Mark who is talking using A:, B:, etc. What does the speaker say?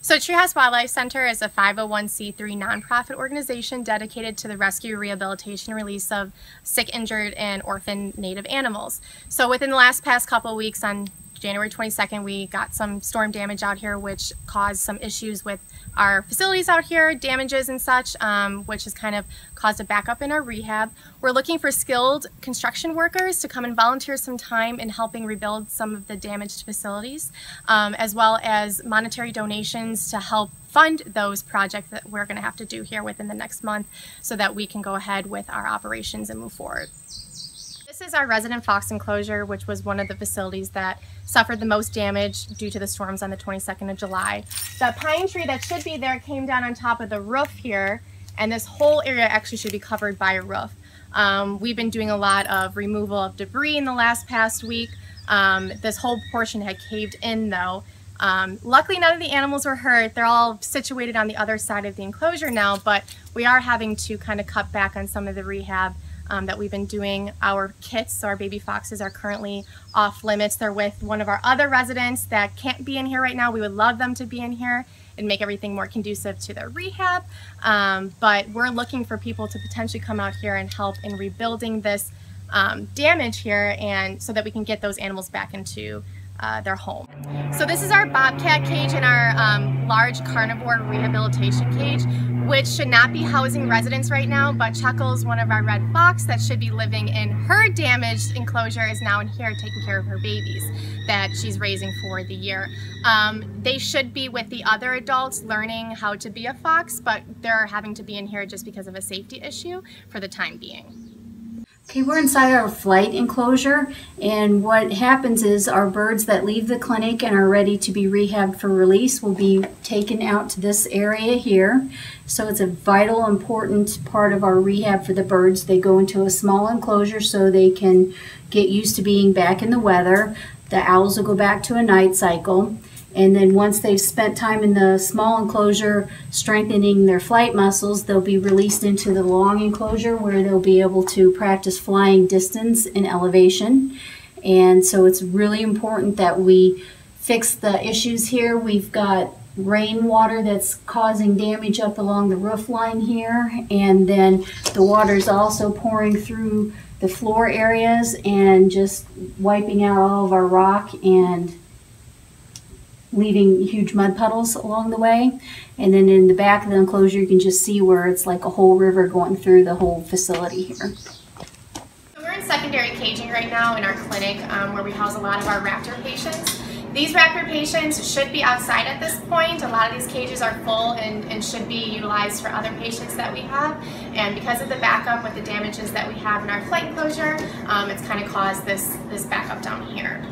A: So Treehouse Wildlife Center is a 501c3 nonprofit organization dedicated to the rescue, rehabilitation, and release of sick, injured, and orphaned native animals. So within the past couple of weeks, on January 22nd, we got some storm damage out here, which caused some issues with our facilities out here, damages and such, which has kind of caused a backup in our rehab. We're looking for skilled construction workers to come and volunteer some time in helping rebuild some of the damaged facilities, as well as monetary donations to help fund those projects that we're going to have to do here within the next month so that we can go ahead with our operations and move forward. This is our resident fox enclosure, which was one of the facilities that suffered the most damage due to the storms on the 22nd of July. The pine tree that should be there came down on top of the roof here, and this whole area actually should be covered by a roof. We've been doing a lot of removal of debris in the past week. This whole portion had caved in though. Luckily none of the animals were hurt. They're all situated on the other side of the enclosure now, but we are having to kind of cut back on some of the rehab that we've been doing. Our kits, so our baby foxes, are currently off limits. They're with one of our other residents that can't be in here right now. We would love them to be in here and make everything more conducive to their rehab, but we're looking for people to potentially come out here and help in rebuilding this damage here, and so that we can get those animals back into their home. So this is our bobcat cage and our large carnivore rehabilitation cage, which should not be housing residents right now, but Chuckles, one of our red fox that should be living in her damaged enclosure, is now in here taking care of her babies that she's raising for the year. They should be with the other adults learning how to be a fox, but they're having to be in here just because of a safety issue for the time being.
B: Okay, we're inside our flight enclosure, and what happens is our birds that leave the clinic and are ready to be rehabbed for release will be taken out to this area here. So it's a vital, important part of our rehab for the birds. They go into a small enclosure so they can get used to being back in the weather. The owls will go back to a night cycle. And then once they've spent time in the small enclosure strengthening their flight muscles, they'll be released into the long enclosure where they'll be able to practice flying distance and elevation. And so it's really important that we fix the issues here. We've got rainwater that's causing damage up along the roof line here, and then the water is also pouring through the floor areas and just wiping out all of our rock and leaving huge mud puddles along the way. And then in the back of the enclosure you can just see where it's like a whole river going through the whole facility here.
A: So we're in secondary caging right now in our clinic where we house a lot of our raptor patients. These raptor patients should be outside at this point. A lot of these cages are full and should be utilized for other patients that we have. And because of the backup with the damages that we have in our flight enclosure, it's kind of caused this backup down here.